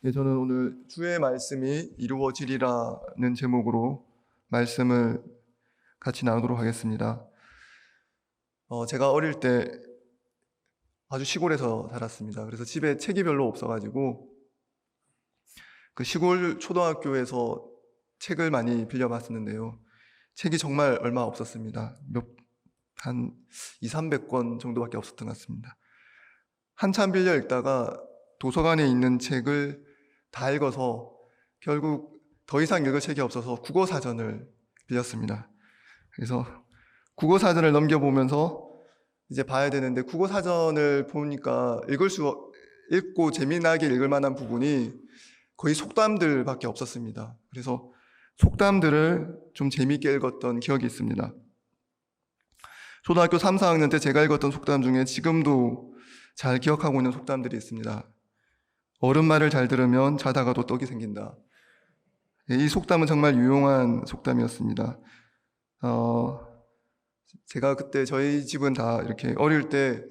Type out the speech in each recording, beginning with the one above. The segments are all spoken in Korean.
저는 오늘 주의 말씀이 이루어지리라는 제목으로 말씀을 같이 나누도록 하겠습니다. 제가 어릴 때 아주 시골에서 살았습니다. 그래서 집에 책이 별로 없어가지고 그 시골 초등학교에서 책을 많이 빌려봤었는데요. 책이 정말 얼마 없었습니다. 한 200~300권 정도밖에 없었던 것 같습니다. 한참 빌려 읽다가 도서관에 있는 책을 다 읽어서 결국 더 이상 읽을 책이 없어서 국어사전을 빌렸습니다. 그래서 국어사전을 넘겨보면서 이제 봐야 되는데 국어사전을 보니까 읽고 재미나게 읽을 만한 부분이 거의 속담들밖에 없었습니다. 그래서 속담들을 좀 재미있게 읽었던 기억이 있습니다. 초등학교 3, 4학년 때 제가 읽었던 속담 중에 지금도 잘 기억하고 있는 속담들이 있습니다. 어른 말을 잘 들으면 자다가도 떡이 생긴다. 이 속담은 정말 유용한 속담이었습니다. 제가 그때 저희 집은 다 이렇게 어릴 때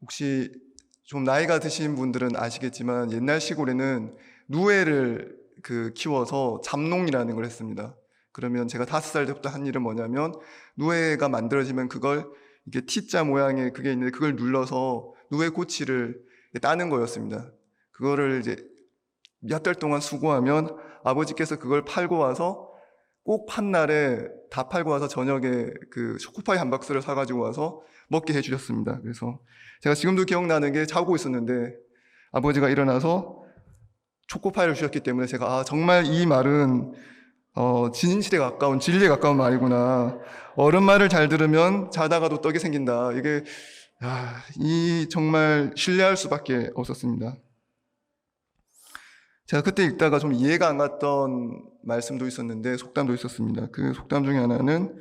혹시 좀 나이가 드신 분들은 아시겠지만 옛날 시골에는 누에를 키워서 잡농이라는 걸 했습니다. 그러면 제가 5살 때부터 한 일은 뭐냐면 누에가 만들어지면 그걸 이게 T자 모양의 그게 있는데 그걸 눌러서 누에 고치를 따는 거였습니다. 그거를 이제 몇 달 동안 수고하면 아버지께서 그걸 팔고 와서 꼭 판 날에 다 팔고 와서 저녁에 초코파이 한 박스를 사가지고 와서 먹게 해주셨습니다. 그래서 제가 지금도 기억나는 게 자고 있었는데 아버지가 일어나서 초코파이를 주셨기 때문에 제가 정말 이 말은 진실에 가까운 진리에 가까운 말이구나. 어른 말을 잘 들으면 자다가도 떡이 생긴다. 이게 정말 신뢰할 수밖에 없었습니다. 제가 그때 읽다가 좀 이해가 안 갔던 말씀도 있었는데 속담도 있었습니다. 그 속담 중에 하나는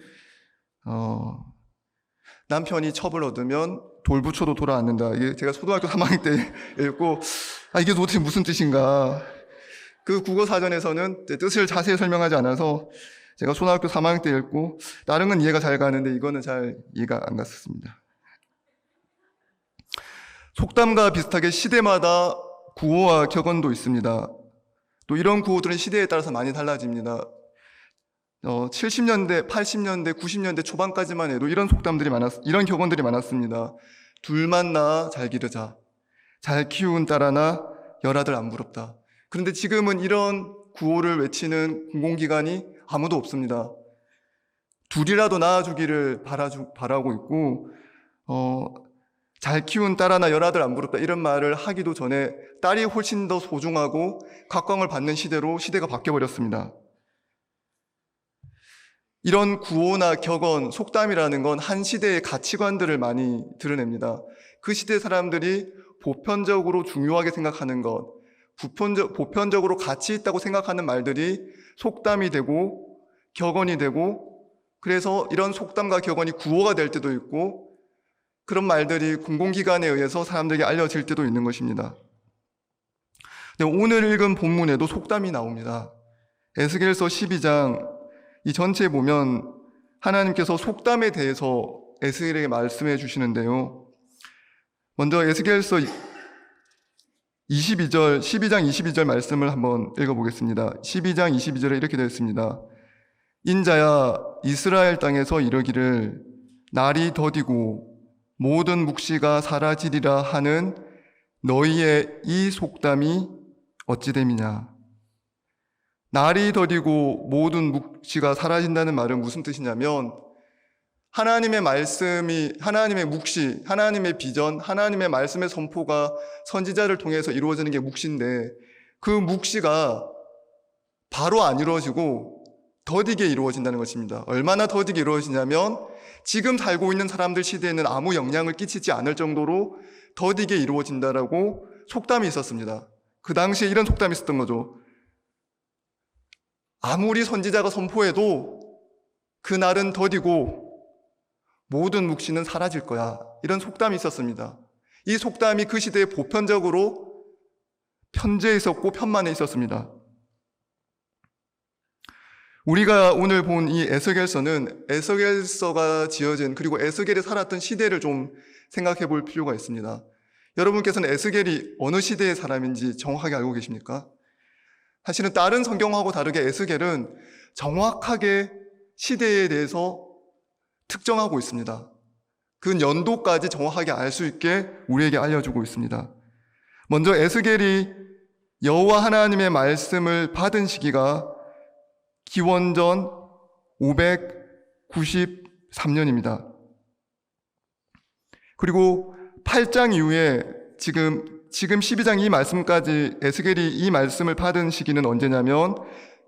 남편이 첩을 얻으면 돌 붙여도 돌아앉는다. 이게 제가 초등학교 3학년 때 읽고 이게 도대체 무슨 뜻인가. 그 국어사전에서는 뜻을 자세히 설명하지 않아서 제가 초등학교 3학년 때 읽고 다른 건 이해가 잘 가는데 이거는 잘 이해가 안 갔었습니다. 속담과 비슷하게 시대마다 구호와 격언도 있습니다. 또 이런 구호들은 시대에 따라서 많이 달라집니다. 70년대, 80년대, 90년대 초반까지만 해도 이런 이런 격언들이 많았습니다. 둘만 낳아 잘 기르자. 잘 키운 딸 하나 열아들 안 부럽다. 그런데 지금은 이런 구호를 외치는 공공기관이 아무도 없습니다. 둘이라도 낳아주기를 바라고 있고, 잘 키운 딸 하나 열아들 안 부럽다 이런 말을 하기도 전에 딸이 훨씬 더 소중하고 각광을 받는 시대로 시대가 바뀌어버렸습니다. 이런 구호나 격언, 속담이라는 건 한 시대의 가치관들을 많이 드러냅니다. 그 시대 사람들이 보편적으로 중요하게 생각하는 것, 보편적으로 가치 있다고 생각하는 말들이 속담이 되고 격언이 되고, 그래서 이런 속담과 격언이 구호가 될 때도 있고 그런 말들이 공공기관에 의해서 사람들에게 알려질 때도 있는 것입니다. 오늘 읽은 본문에도 속담이 나옵니다. 에스겔서 12장 이 전체에 보면 하나님께서 속담에 대해서 에스겔에게 말씀해 주시는데요. 먼저 에스겔서 12장 22절 말씀을 한번 읽어보겠습니다. 12장 22절에 이렇게 되어 있습니다. 인자야 이스라엘 땅에서 이르기를 날이 더디고 모든 묵시가 사라지리라 하는 너희의 이 속담이 어찌됨이냐. 날이 더디고 모든 묵시가 사라진다는 말은 무슨 뜻이냐면 하나님의 말씀이, 하나님의 묵시, 하나님의 비전, 하나님의 말씀의 선포가 선지자를 통해서 이루어지는 게 묵시인데 그 묵시가 바로 안 이루어지고 더디게 이루어진다는 것입니다. 얼마나 더디게 이루어지냐면 지금 살고 있는 사람들 시대에는 아무 영향을 끼치지 않을 정도로 더디게 이루어진다라고 속담이 있었습니다. 그 당시에 이런 속담이 있었던 거죠. 아무리 선지자가 선포해도 그날은 더디고 모든 묵시는 사라질 거야. 이런 속담이 있었습니다. 이 속담이 그 시대에 보편적으로 편재에 있었고 편만에 있었습니다. 우리가 오늘 본 이 에스겔서는 에스겔서가 지어진 그리고 에스겔이 살았던 시대를 좀 생각해 볼 필요가 있습니다. 여러분께서는 에스겔이 어느 시대의 사람인지 정확하게 알고 계십니까? 사실은 다른 성경하고 다르게 에스겔은 정확하게 시대에 대해서 특정하고 있습니다. 그 연도까지 정확하게 알 수 있게 우리에게 알려주고 있습니다. 먼저 에스겔이 여호와 하나님의 말씀을 받은 시기가 기원전 593년입니다. 그리고 8장 이후에 지금 12장 이 말씀까지 에스겔이 이 말씀을 받은 시기는 언제냐면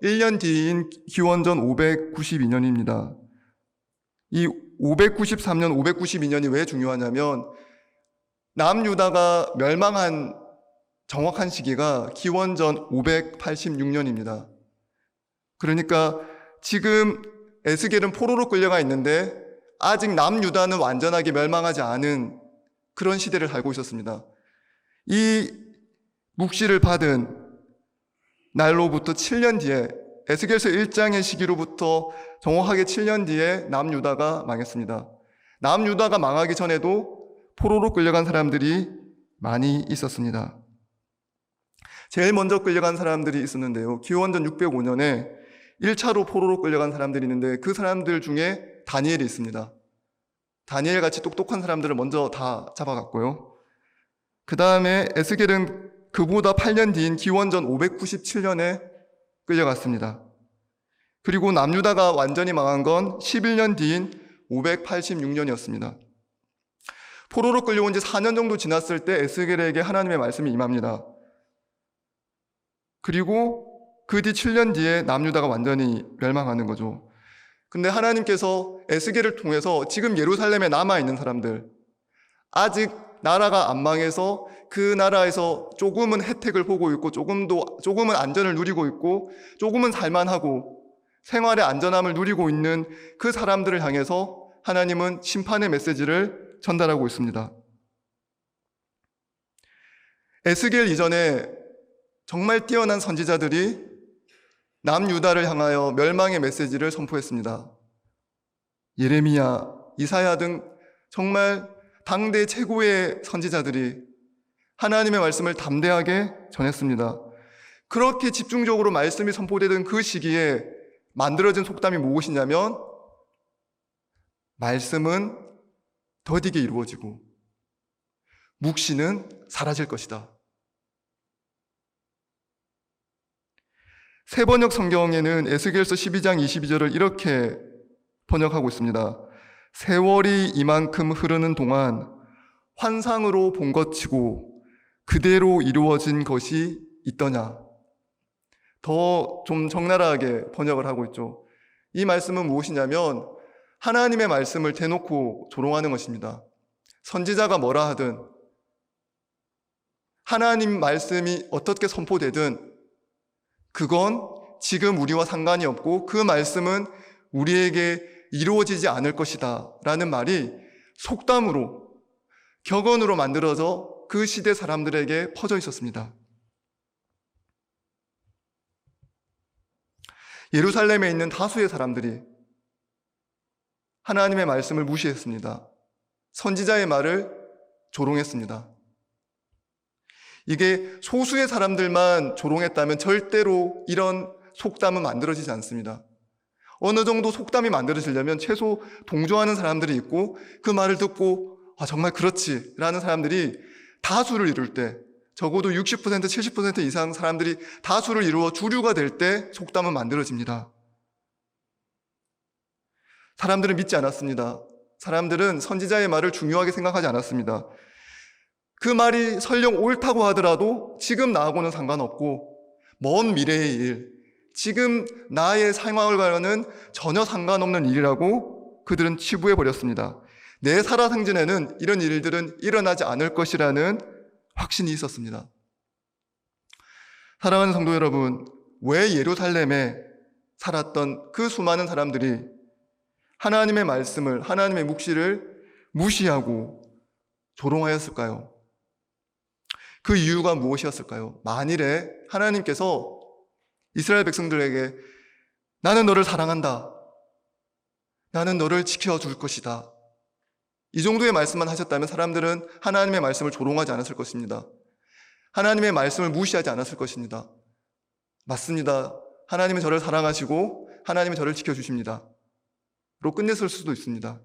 1년 뒤인 기원전 592년입니다. 이 593년, 592년이 왜 중요하냐면 남유다가 멸망한 정확한 시기가 기원전 586년입니다. 그러니까 지금 에스겔은 포로로 끌려가 있는데 아직 남유다는 완전하게 멸망하지 않은 그런 시대를 살고 있었습니다. 이 묵시를 받은 날로부터 7년 뒤에 에스겔서 1장의 시기로부터 정확하게 7년 뒤에 남유다가 망했습니다. 남유다가 망하기 전에도 포로로 끌려간 사람들이 많이 있었습니다. 제일 먼저 끌려간 사람들이 있었는데요. 기원전 605년에 1차로 포로로 끌려간 사람들이 있는데 그 사람들 중에 다니엘이 있습니다. 다니엘 같이 똑똑한 사람들을 먼저 다 잡아갔고요. 그 다음에 에스겔은 그보다 8년 뒤인 기원전 597년에 끌려갔습니다. 그리고 남유다가 완전히 망한 건 11년 뒤인 586년이었습니다. 포로로 끌려온 지 4년 정도 지났을 때 에스겔에게 하나님의 말씀이 임합니다. 그리고 그 뒤 7년 뒤에 남유다가 완전히 멸망하는 거죠. 근데 하나님께서 에스겔을 통해서 지금 예루살렘에 남아있는 사람들, 아직 나라가 안 망해서 그 나라에서 조금은 혜택을 보고 있고 조금은 안전을 누리고 있고 조금은 살만하고 생활의 안전함을 누리고 있는 그 사람들을 향해서 하나님은 심판의 메시지를 전달하고 있습니다. 에스겔 이전에 정말 뛰어난 선지자들이 남유다를 향하여 멸망의 메시지를 선포했습니다. 예레미야, 이사야 등 정말 당대 최고의 선지자들이 하나님의 말씀을 담대하게 전했습니다. 그렇게 집중적으로 말씀이 선포되던 그 시기에 만들어진 속담이 무엇이냐면 말씀은 더디게 이루어지고 묵시는 사라질 것이다. 새번역 성경에는 에스겔서 12장 22절을 이렇게 번역하고 있습니다. 세월이 이만큼 흐르는 동안 환상으로 본 것치고 그대로 이루어진 것이 있더냐. 더 좀 적나라하게 번역을 하고 있죠. 이 말씀은 무엇이냐면 하나님의 말씀을 대놓고 조롱하는 것입니다. 선지자가 뭐라 하든 하나님 말씀이 어떻게 선포되든 그건 지금 우리와 상관이 없고 그 말씀은 우리에게 이루어지지 않을 것이다 라는 말이 속담으로 격언으로 만들어져 그 시대 사람들에게 퍼져 있었습니다. 예루살렘에 있는 다수의 사람들이 하나님의 말씀을 무시했습니다. 선지자의 말을 조롱했습니다. 이게 소수의 사람들만 조롱했다면 절대로 이런 속담은 만들어지지 않습니다. 어느 정도 속담이 만들어지려면 최소 동조하는 사람들이 있고 그 말을 듣고 정말 그렇지 라는 사람들이 다수를 이룰 때, 적어도 60%, 70% 이상 사람들이 다수를 이루어 주류가 될 때 속담은 만들어집니다. 사람들은 믿지 않았습니다. 사람들은 선지자의 말을 중요하게 생각하지 않았습니다. 그 말이 설령 옳다고 하더라도 지금 나하고는 상관없고 먼 미래의 일, 지금 나의 생활과는 전혀 상관없는 일이라고 그들은 치부해버렸습니다. 내 살아생전에는 이런 일들은 일어나지 않을 것이라는 확신이 있었습니다. 사랑하는 성도 여러분, 왜 예루살렘에 살았던 그 수많은 사람들이 하나님의 말씀을, 하나님의 묵시를 무시하고 조롱하였을까요? 그 이유가 무엇이었을까요? 만일에 하나님께서 이스라엘 백성들에게 나는 너를 사랑한다, 나는 너를 지켜줄 것이다, 이 정도의 말씀만 하셨다면 사람들은 하나님의 말씀을 조롱하지 않았을 것입니다. 하나님의 말씀을 무시하지 않았을 것입니다. 맞습니다. 하나님은 저를 사랑하시고 하나님은 저를 지켜주십니다. 로 끝냈을 수도 있습니다.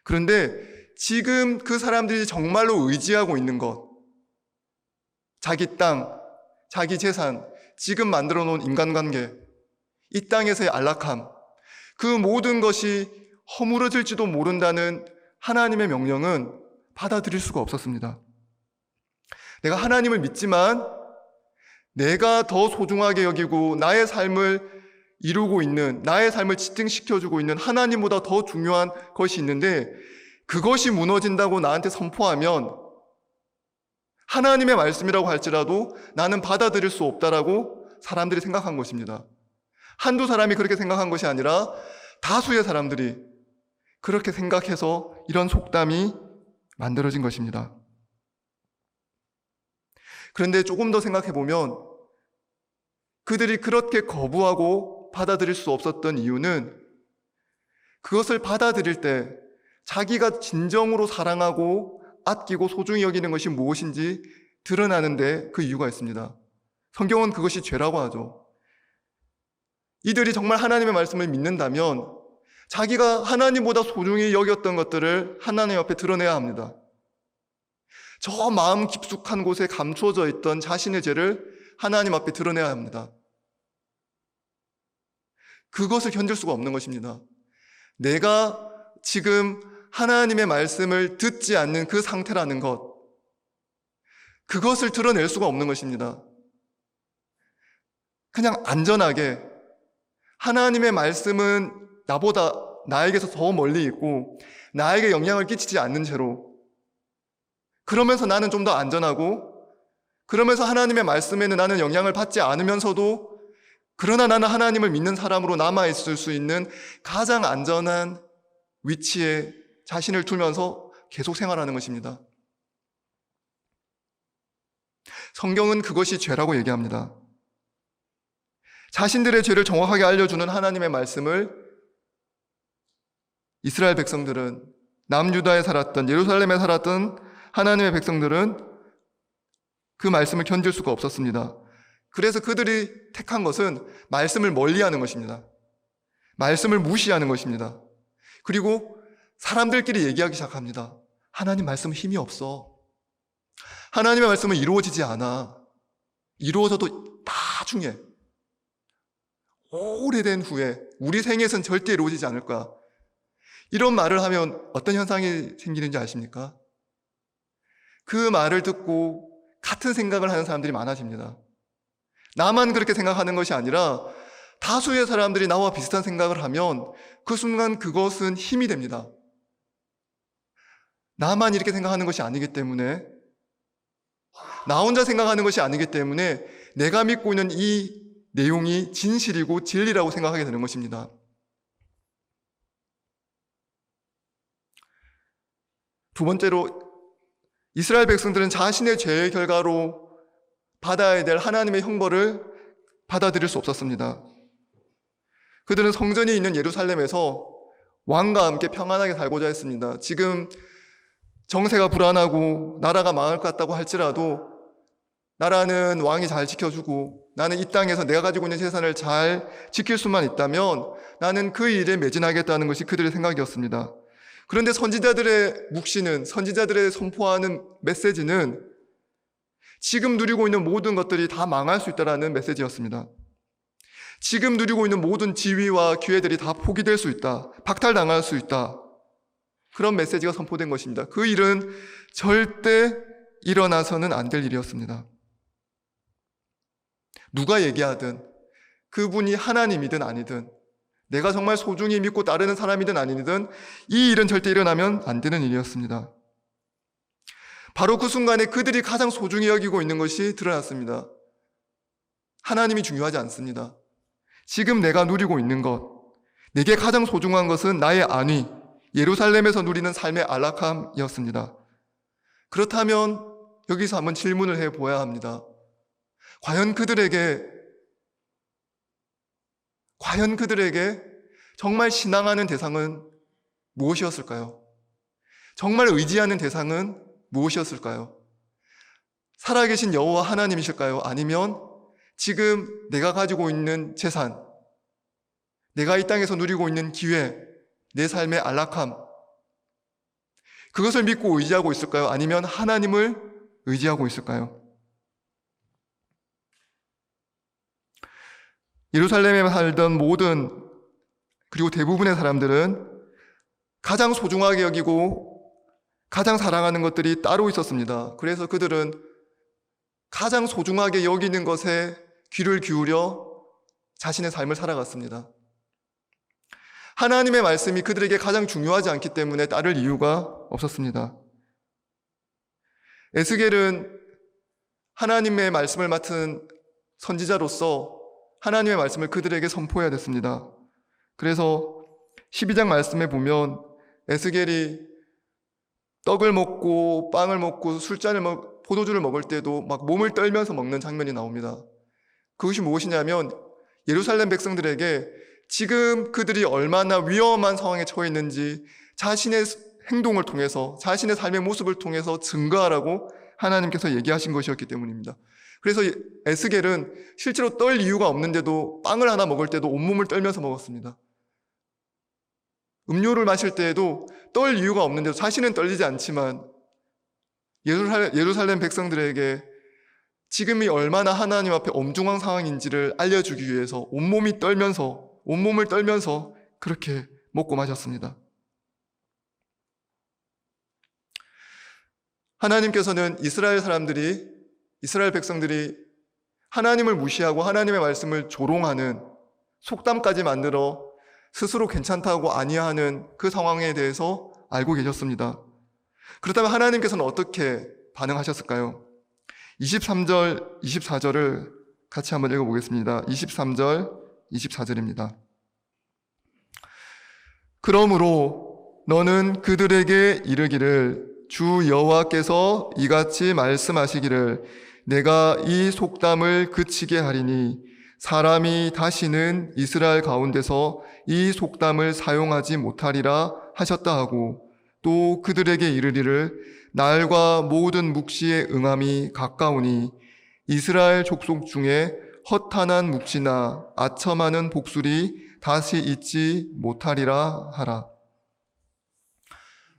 그런데 지금 그 사람들이 정말로 의지하고 있는 것, 자기 땅, 자기 재산, 지금 만들어 놓은 인간관계, 이 땅에서의 안락함, 그 모든 것이 허물어질지도 모른다는 하나님의 명령은 받아들일 수가 없었습니다. 내가 하나님을 믿지만 내가 더 소중하게 여기고 나의 삶을 이루고 있는, 나의 삶을 지탱시켜주고 있는 하나님보다 더 중요한 것이 있는데 그것이 무너진다고 나한테 선포하면 하나님의 말씀이라고 할지라도 나는 받아들일 수 없다라고 사람들이 생각한 것입니다. 한두 사람이 그렇게 생각한 것이 아니라 다수의 사람들이 그렇게 생각해서 이런 속담이 만들어진 것입니다. 그런데 조금 더 생각해 보면 그들이 그렇게 거부하고 받아들일 수 없었던 이유는 그것을 받아들일 때 자기가 진정으로 사랑하고 아끼고 소중히 여기는 것이 무엇인지 드러나는데 그 이유가 있습니다. 성경은 그것이 죄라고 하죠. 이들이 정말 하나님의 말씀을 믿는다면 자기가 하나님보다 소중히 여겼던 것들을 하나님 앞에 드러내야 합니다. 저 마음 깊숙한 곳에 감추어져 있던 자신의 죄를 하나님 앞에 드러내야 합니다. 그것을 견딜 수가 없는 것입니다. 내가 지금 하나님의 말씀을 듣지 않는 그 상태라는 것, 그것을 드러낼 수가 없는 것입니다. 그냥 안전하게 하나님의 말씀은 나보다 나에게서 더 멀리 있고 나에게 영향을 끼치지 않는 채로, 그러면서 나는 좀 더 안전하고, 그러면서 하나님의 말씀에는 나는 영향을 받지 않으면서도 그러나 나는 하나님을 믿는 사람으로 남아있을 수 있는 가장 안전한 위치에 자신을 두면서 계속 생활하는 것입니다. 성경은 그것이 죄라고 얘기합니다. 자신들의 죄를 정확하게 알려주는 하나님의 말씀을 이스라엘 백성들은, 남유다에 살았던, 예루살렘에 살았던 하나님의 백성들은 그 말씀을 견딜 수가 없었습니다. 그래서 그들이 택한 것은 말씀을 멀리하는 것입니다. 말씀을 무시하는 것입니다. 그리고 사람들끼리 얘기하기 시작합니다. 하나님 말씀은 힘이 없어. 하나님의 말씀은 이루어지지 않아. 이루어져도 나중에, 오래된 후에, 우리 생에서는 절대 이루어지지 않을 거야. 이런 말을 하면 어떤 현상이 생기는지 아십니까? 그 말을 듣고 같은 생각을 하는 사람들이 많아집니다. 나만 그렇게 생각하는 것이 아니라 다수의 사람들이 나와 비슷한 생각을 하면 그 순간 그것은 힘이 됩니다. 나만 이렇게 생각하는 것이 아니기 때문에, 나 혼자 생각하는 것이 아니기 때문에 내가 믿고 있는 이 내용이 진실이고 진리라고 생각하게 되는 것입니다. 두 번째로, 이스라엘 백성들은 자신의 죄의 결과로 받아야 될 하나님의 형벌을 받아들일 수 없었습니다. 그들은 성전이 있는 예루살렘에서 왕과 함께 평안하게 살고자 했습니다. 지금 정세가 불안하고 나라가 망할 것 같다고 할지라도 나라는 왕이 잘 지켜주고 나는 이 땅에서 내가 가지고 있는 재산을 잘 지킬 수만 있다면 나는 그 일에 매진하겠다는 것이 그들의 생각이었습니다. 그런데 선지자들의 묵시는, 선지자들의 선포하는 메시지는 지금 누리고 있는 모든 것들이 다 망할 수 있다는 메시지였습니다. 지금 누리고 있는 모든 지위와 기회들이 다 포기될 수 있다, 박탈당할 수 있다, 그런 메시지가 선포된 것입니다. 그 일은 절대 일어나서는 안 될 일이었습니다. 누가 얘기하든, 그분이 하나님이든 아니든, 내가 정말 소중히 믿고 따르는 사람이든 아니든 이 일은 절대 일어나면 안 되는 일이었습니다. 바로 그 순간에 그들이 가장 소중히 여기고 있는 것이 드러났습니다. 하나님이 중요하지 않습니다. 지금 내가 누리고 있는 것, 내게 가장 소중한 것은 나의 안위, 예루살렘에서 누리는 삶의 안락함이었습니다. 그렇다면 여기서 한번 질문을 해보아야 합니다. 과연 그들에게 정말 신앙하는 대상은 무엇이었을까요? 정말 의지하는 대상은 무엇이었을까요? 살아계신 여호와 하나님이실까요? 아니면 지금 내가 가지고 있는 재산, 내가 이 땅에서 누리고 있는 기회, 내 삶의 안락함, 그것을 믿고 의지하고 있을까요? 아니면 하나님을 의지하고 있을까요? 예루살렘에 살던 모든, 그리고 대부분의 사람들은 가장 소중하게 여기고 가장 사랑하는 것들이 따로 있었습니다. 그래서 그들은 가장 소중하게 여기는 것에 귀를 기울여 자신의 삶을 살아갔습니다. 하나님의 말씀이 그들에게 가장 중요하지 않기 때문에 따를 이유가 없었습니다. 에스겔은 하나님의 말씀을 맡은 선지자로서 하나님의 말씀을 그들에게 선포해야 됐습니다. 그래서 12장 말씀에 보면 에스겔이 떡을 먹고 빵을 먹고 포도주를 먹을 때도 막 몸을 떨면서 먹는 장면이 나옵니다. 그것이 무엇이냐면 예루살렘 백성들에게 지금 그들이 얼마나 위험한 상황에 처해 있는지 자신의 행동을 통해서, 자신의 삶의 모습을 통해서 증거하라고 하나님께서 얘기하신 것이었기 때문입니다. 그래서 에스겔은 실제로 떨 이유가 없는데도 빵을 하나 먹을 때도 온몸을 떨면서 먹었습니다. 음료를 마실 때에도 떨 이유가 없는데도 자신은 떨리지 않지만 예루살렘 백성들에게 지금이 얼마나 하나님 앞에 엄중한 상황인지를 알려주기 위해서 온몸을 떨면서 그렇게 먹고 마셨습니다. 하나님께서는 이스라엘 백성들이 하나님을 무시하고 하나님의 말씀을 조롱하는 속담까지 만들어 스스로 괜찮다고 아니하는 그 상황에 대해서 알고 계셨습니다. 그렇다면 하나님께서는 어떻게 반응하셨을까요? 23절, 24절을 같이 한번 읽어보겠습니다. 23절, 24절입니다. 그러므로 너는 그들에게 이르기를 주 여호와께서 이같이 말씀하시기를 내가 이 속담을 그치게 하리니 사람이 다시는 이스라엘 가운데서 이 속담을 사용하지 못하리라 하셨다 하고 또 그들에게 이르기를 날과 모든 묵시의 응함이 가까우니 이스라엘 족속 중에 허탄한 묵시나 아첨하는 복술이 다시 있지 못하리라 하라.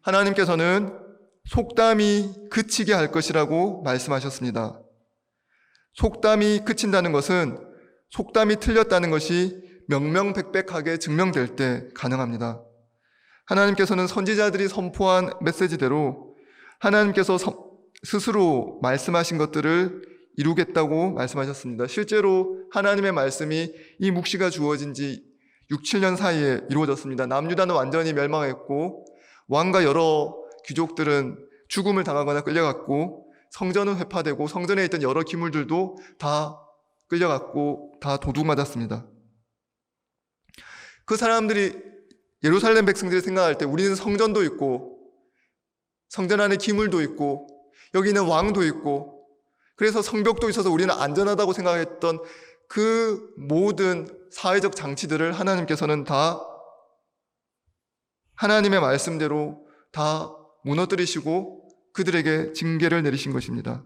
하나님께서는 속담이 그치게 할 것이라고 말씀하셨습니다. 속담이 그친다는 것은 속담이 틀렸다는 것이 명명백백하게 증명될 때 가능합니다. 하나님께서는 선지자들이 선포한 메시지대로 하나님께서 스스로 말씀하신 것들을 이루겠다고 말씀하셨습니다. 실제로 하나님의 말씀이 이 묵시가 주어진 지 6, 7년 사이에 이루어졌습니다. 남유다는 완전히 멸망했고 왕과 여러 귀족들은 죽음을 당하거나 끌려갔고 성전은 회파되고 성전에 있던 여러 기물들도 다 끌려갔고 다 도둑맞았습니다. 그 사람들이 예루살렘 백성들이 생각할 때 우리는 성전도 있고 성전 안에 기물도 있고 여기는 왕도 있고 그래서 성벽도 있어서 우리는 안전하다고 생각했던 그 모든 사회적 장치들을 하나님께서는 다 하나님의 말씀대로 다 무너뜨리시고 그들에게 징계를 내리신 것입니다.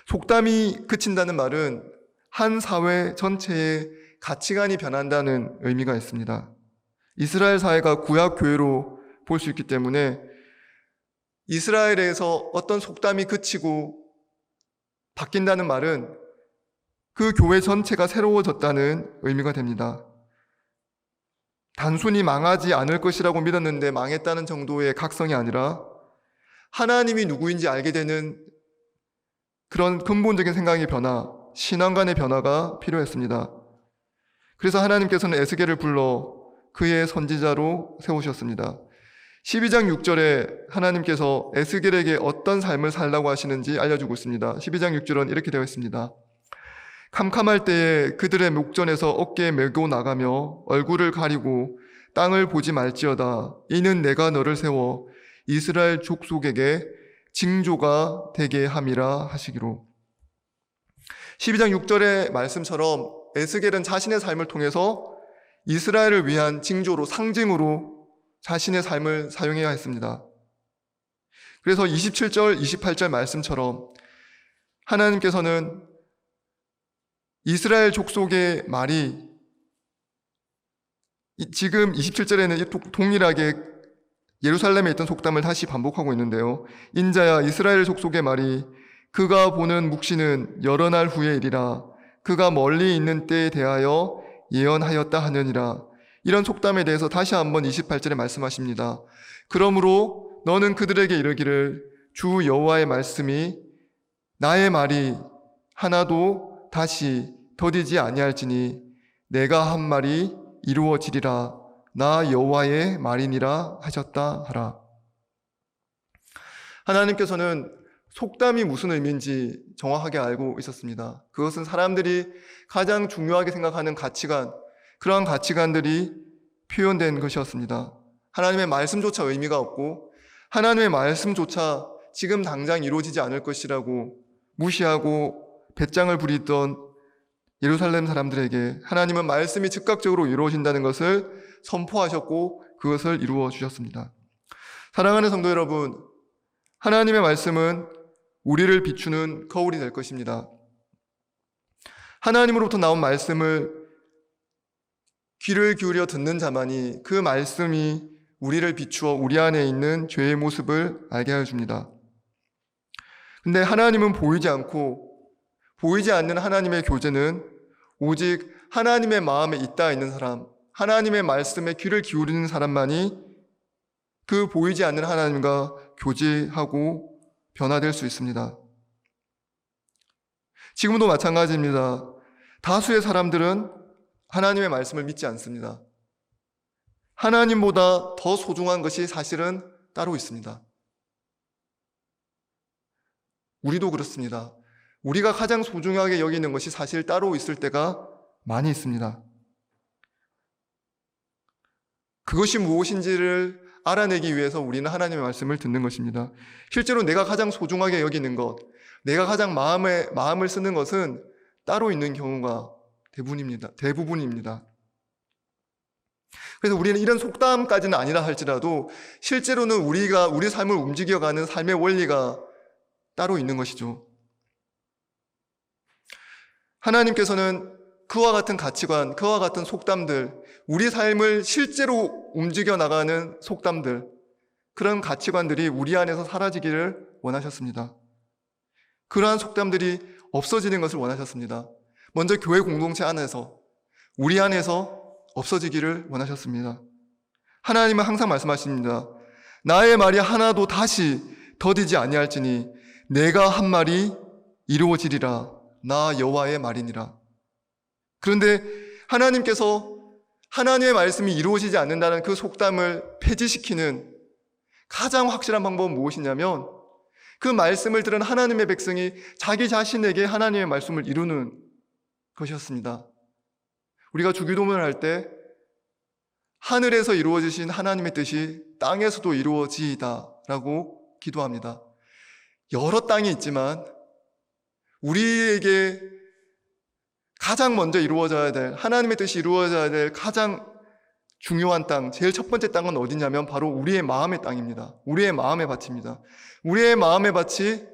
속담이 그친다는 말은 한 사회 전체의 가치관이 변한다는 의미가 있습니다. 이스라엘 사회가 구약 교회로 볼 수 있기 때문에 이스라엘에서 어떤 속담이 그치고 바뀐다는 말은 그 교회 전체가 새로워졌다는 의미가 됩니다. 단순히 망하지 않을 것이라고 믿었는데 망했다는 정도의 각성이 아니라 하나님이 누구인지 알게 되는 그런 근본적인 생각의 변화, 신앙관의 변화가 필요했습니다. 그래서 하나님께서는 에스겔을 불러 그의 선지자로 세우셨습니다. 12장 6절에 하나님께서 에스겔에게 어떤 삶을 살라고 하시는지 알려주고 있습니다. 12장 6절은 이렇게 되어 있습니다. 캄캄할 때에 그들의 목전에서 어깨에 메고 나가며 얼굴을 가리고 땅을 보지 말지어다. 이는 내가 너를 세워 이스라엘 족속에게 징조가 되게 함이라 하시기로. 12장 6절의 말씀처럼 에스겔은 자신의 삶을 통해서 이스라엘을 위한 징조로, 상징으로 자신의 삶을 사용해야 했습니다. 그래서 27절, 28절 말씀처럼 하나님께서는 이스라엘 족속의 말이 지금 27절에는 동일하게 예루살렘에 있던 속담을 다시 반복하고 있는데요. 인자야, 이스라엘 족속의 말이 그가 보는 묵시는 여러 날 후의 일이라 그가 멀리 있는 때에 대하여 예언하였다 하느니라. 이런 속담에 대해서 다시 한번 28절에 말씀하십니다. 그러므로 너는 그들에게 이르기를 주 여호와의 말씀이 나의 말이 하나도 다시 더디지 아니할지니 내가 한 말이 이루어지리라. 나 여호와의 말이니라 하셨다 하라. 하나님께서는 속담이 무슨 의미인지 정확하게 알고 있었습니다. 그것은 사람들이 가장 중요하게 생각하는 가치관, 그러한 가치관들이 표현된 것이었습니다. 하나님의 말씀조차 의미가 없고 하나님의 말씀조차 지금 당장 이루어지지 않을 것이라고 무시하고 배짱을 부리던 예루살렘 사람들에게 하나님은 말씀이 즉각적으로 이루어진다는 것을 선포하셨고 그것을 이루어 주셨습니다. 사랑하는 성도 여러분, 하나님의 말씀은 우리를 비추는 거울이 될 것입니다. 하나님으로부터 나온 말씀을 귀를 기울여 듣는 자만이 그 말씀이 우리를 비추어 우리 안에 있는 죄의 모습을 알게 하여 줍니다. 근데 하나님은 보이지 않고 보이지 않는 하나님의 교제는 오직 하나님의 마음에 있다 있는 사람, 하나님의 말씀에 귀를 기울이는 사람만이 그 보이지 않는 하나님과 교제하고 변화될 수 있습니다. 지금도 마찬가지입니다. 다수의 사람들은 하나님의 말씀을 믿지 않습니다. 하나님보다 더 소중한 것이 사실은 따로 있습니다. 우리도 그렇습니다. 우리가 가장 소중하게 여기는 것이 사실 따로 있을 때가 많이 있습니다. 그것이 무엇인지를 알아내기 위해서 우리는 하나님의 말씀을 듣는 것입니다. 실제로 내가 가장 소중하게 여기는 것, 내가 가장 마음을 쓰는 것은 따로 있는 경우가 대부분입니다. 그래서 우리는 이런 속담까지는 아니라 할지라도 실제로는 우리 삶을 움직여가는 삶의 원리가 따로 있는 것이죠. 하나님께서는 그와 같은 가치관, 그와 같은 속담들, 우리 삶을 실제로 움직여 나가는 속담들, 그런 가치관들이 우리 안에서 사라지기를 원하셨습니다. 그러한 속담들이 없어지는 것을 원하셨습니다. 먼저 교회 공동체 안에서, 우리 안에서 없어지기를 원하셨습니다. 하나님은 항상 말씀하십니다. 나의 말이 하나도 다시 더디지 아니할지니 내가 한 말이 이루어지리라. 나 여호와의 말이니라. 그런데 하나님께서 하나님의 말씀이 이루어지지 않는다는 그 속담을 폐지시키는 가장 확실한 방법은 무엇이냐면 그 말씀을 들은 하나님의 백성이 자기 자신에게 하나님의 말씀을 이루는 것이었습니다. 우리가 주기도문을 할 때 하늘에서 이루어지신 하나님의 뜻이 땅에서도 이루어지이다라고 기도합니다. 여러 땅이 있지만 우리에게 가장 먼저 이루어져야 될, 하나님의 뜻이 이루어져야 될 가장 중요한 땅, 제일 첫 번째 땅은 어디냐면 바로 우리의 마음의 땅입니다. 우리의 마음의 밭입니다. 우리의 마음의 밭이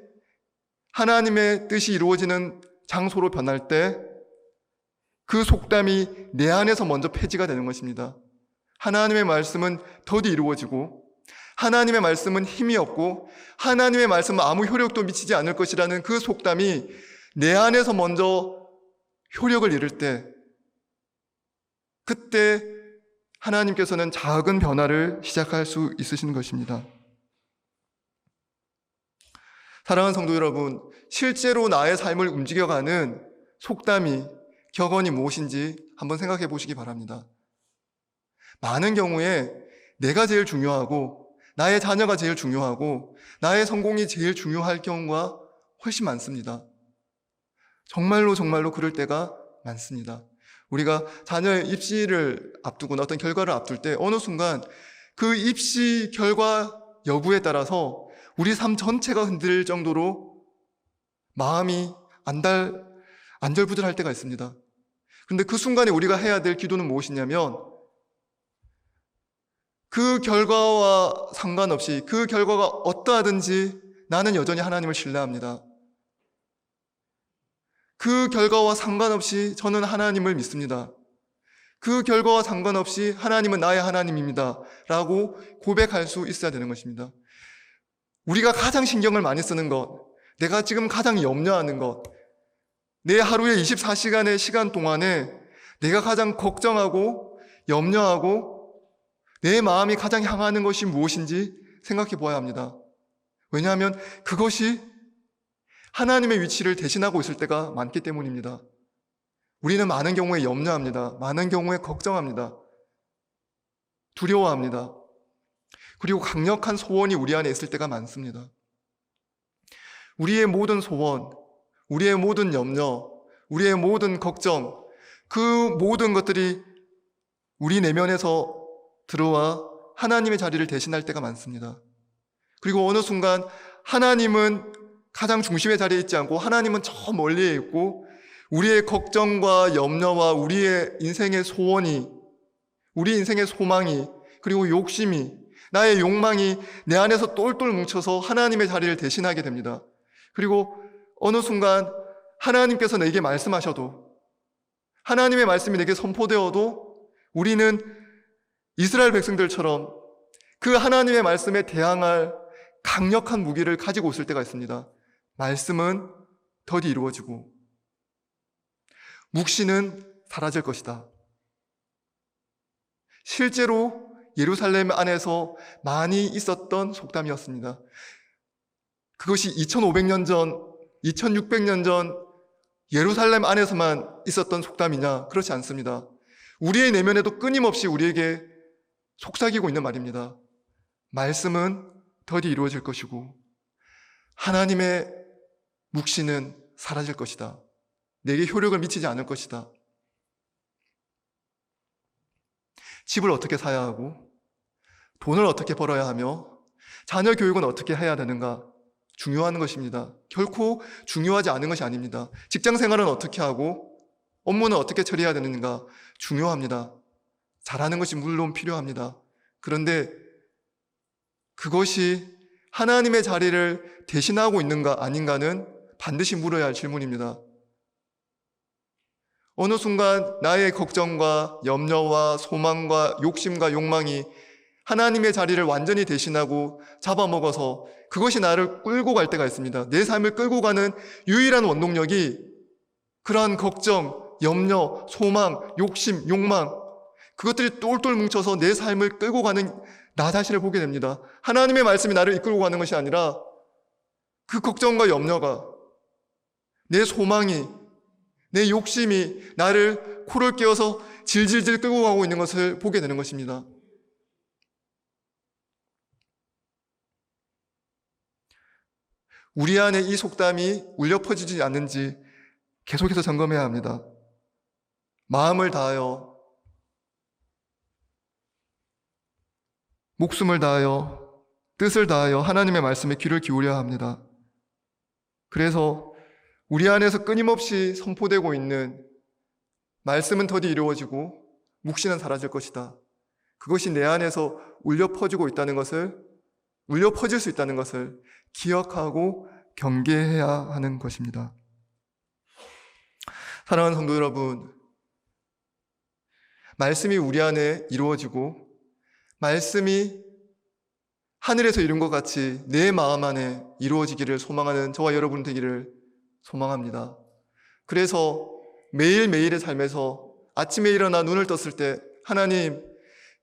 하나님의 뜻이 이루어지는 장소로 변할 때 그 속담이 내 안에서 먼저 폐지가 되는 것입니다. 하나님의 말씀은 더디 이루어지고 하나님의 말씀은 힘이 없고 하나님의 말씀은 아무 효력도 미치지 않을 것이라는 그 속담이 내 안에서 먼저 효력을 잃을 때, 그때 하나님께서는 작은 변화를 시작할 수 있으신 것입니다. 사랑하는 성도 여러분, 실제로 나의 삶을 움직여가는 속담이, 격언이 무엇인지 한번 생각해 보시기 바랍니다. 많은 경우에 내가 제일 중요하고 나의 자녀가 제일 중요하고 나의 성공이 제일 중요할 경우가 훨씬 많습니다. 정말로 그럴 때가 많습니다. 우리가 자녀의 입시를 앞두거나 어떤 결과를 앞둘 때 어느 순간 그 입시 결과 여부에 따라서 우리 삶 전체가 흔들릴 정도로 마음이 안절부절할 때가 있습니다. 그런데 그 순간에 우리가 해야 될 기도는 무엇이냐면 그 결과와 상관없이 그 결과가 어떠하든지 나는 여전히 하나님을 신뢰합니다. 그 결과와 상관없이 저는 하나님을 믿습니다. 그 결과와 상관없이 하나님은 나의 하나님입니다. 라고 고백할 수 있어야 되는 것입니다. 우리가 가장 신경을 많이 쓰는 것, 내가 지금 가장 염려하는 것, 내 하루의 24시간의 시간 동안에 내가 가장 걱정하고 염려하고 내 마음이 가장 향하는 것이 무엇인지 생각해 보아야 합니다. 왜냐하면 그것이 하나님의 위치를 대신하고 있을 때가 많기 때문입니다. 우리는 많은 경우에 염려합니다. 많은 경우에 걱정합니다. 두려워합니다. 그리고 강력한 소원이 우리 안에 있을 때가 많습니다. 우리의 모든 소원, 우리의 모든 염려, 우리의 모든 걱정, 그 모든 것들이 우리 내면에서 들어와 하나님의 자리를 대신할 때가 많습니다. 그리고 어느 순간 하나님은 가장 중심의 자리에 있지 않고 하나님은 저 멀리에 있고 우리의 걱정과 염려와 우리의 인생의 소원이, 우리 인생의 소망이, 그리고 욕심이, 나의 욕망이 내 안에서 똘똘 뭉쳐서 하나님의 자리를 대신하게 됩니다. 그리고 어느 순간 하나님께서 내게 말씀하셔도, 하나님의 말씀이 내게 선포되어도 우리는 이스라엘 백성들처럼 그 하나님의 말씀에 대항할 강력한 무기를 가지고 있을 때가 있습니다. 말씀은 더디 이루어지고 묵시는 사라질 것이다. 실제로 예루살렘 안에서 많이 있었던 속담이었습니다. 그것이 2500년 전, 2600년 전 예루살렘 안에서만 있었던 속담이냐? 그렇지 않습니다. 우리의 내면에도 끊임없이 우리에게 속삭이고 있는 말입니다. 말씀은 더디 이루어질 것이고 하나님의 묵시는 사라질 것이다. 내게 효력을 미치지 않을 것이다. 집을 어떻게 사야 하고 돈을 어떻게 벌어야 하며 자녀 교육은 어떻게 해야 되는가 중요한 것입니다. 결코 중요하지 않은 것이 아닙니다. 직장 생활은 어떻게 하고 업무는 어떻게 처리해야 되는가 중요합니다. 잘하는 것이 물론 필요합니다. 그런데 그것이 하나님의 자리를 대신하고 있는가 아닌가는 반드시 물어야 할 질문입니다. 어느 순간 나의 걱정과 염려와 소망과 욕심과 욕망이 하나님의 자리를 완전히 대신하고 잡아먹어서 그것이 나를 끌고 갈 때가 있습니다. 내 삶을 끌고 가는 유일한 원동력이 그러한 걱정, 염려, 소망, 욕심, 욕망, 그것들이 똘똘 뭉쳐서 내 삶을 끌고 가는 나 자신을 보게 됩니다. 하나님의 말씀이 나를 이끌고 가는 것이 아니라 그 걱정과 염려가, 내 소망이, 내 욕심이 나를 코를 끼워서 질질질 끌고 가고 있는 것을 보게 되는 것입니다. 우리 안에 이 속담이 울려 퍼지지 않는지 계속해서 점검해야 합니다. 마음을 다하여, 목숨을 다하여, 뜻을 다하여 하나님의 말씀에 귀를 기울여야 합니다. 그래서 우리 안에서 끊임없이 선포되고 있는 말씀은 더디 이루어지고 묵시는 사라질 것이다. 그것이 내 안에서 울려 퍼지고 있다는 것을, 울려 퍼질 수 있다는 것을 기억하고 경계해야 하는 것입니다. 사랑하는 성도 여러분, 말씀이 우리 안에 이루어지고 말씀이 하늘에서 이룬 것 같이 내 마음 안에 이루어지기를 소망하는 저와 여러분 되기를 소망합니다. 그래서 매일매일의 삶에서 아침에 일어나 눈을 떴을 때 하나님,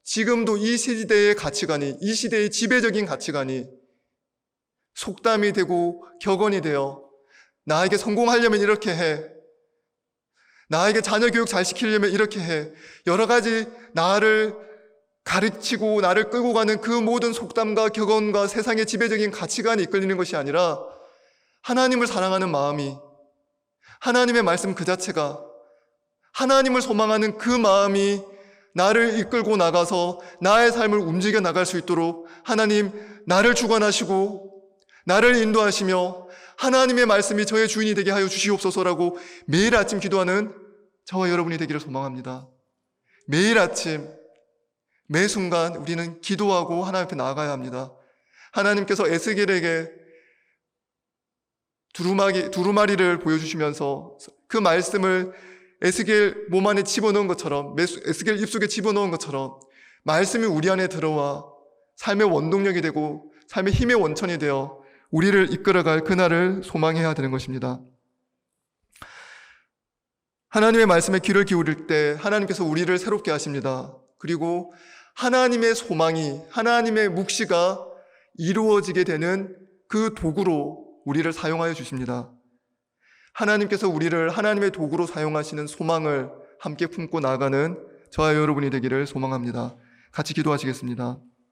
지금도 이 시대의 가치관이, 이 시대의 지배적인 가치관이 속담이 되고 격언이 되어 나에게 성공하려면 이렇게 해, 나에게 자녀 교육 잘 시키려면 이렇게 해, 여러 가지 나를 가르치고 나를 끌고 가는 그 모든 속담과 격언과 세상의 지배적인 가치관이 이끌리는 것이 아니라 하나님을 사랑하는 마음이, 하나님의 말씀 그 자체가, 하나님을 소망하는 그 마음이 나를 이끌고 나가서 나의 삶을 움직여 나갈 수 있도록 하나님 나를 주관하시고 나를 인도하시며 하나님의 말씀이 저의 주인이 되게 하여 주시옵소서라고 매일 아침 기도하는 저와 여러분이 되기를 소망합니다. 매일 아침 매 순간 우리는 기도하고 하나님 앞에 나아가야 합니다. 하나님께서 에스겔에게 두루마리를 보여주시면서 그 말씀을 에스겔 몸 안에 집어넣은 것처럼, 에스겔 입속에 집어넣은 것처럼 말씀이 우리 안에 들어와 삶의 원동력이 되고 삶의 힘의 원천이 되어 우리를 이끌어갈 그날을 소망해야 되는 것입니다. 하나님의 말씀에 귀를 기울일 때 하나님께서 우리를 새롭게 하십니다. 그리고 하나님의 소망이, 하나님의 묵시가 이루어지게 되는 그 도구로 우리를 사용하여 주십니다. 하나님께서 우리를 하나님의 도구로 사용하시는 소망을 함께 품고 나아가는 저와 여러분이 되기를 소망합니다. 같이 기도하시겠습니다.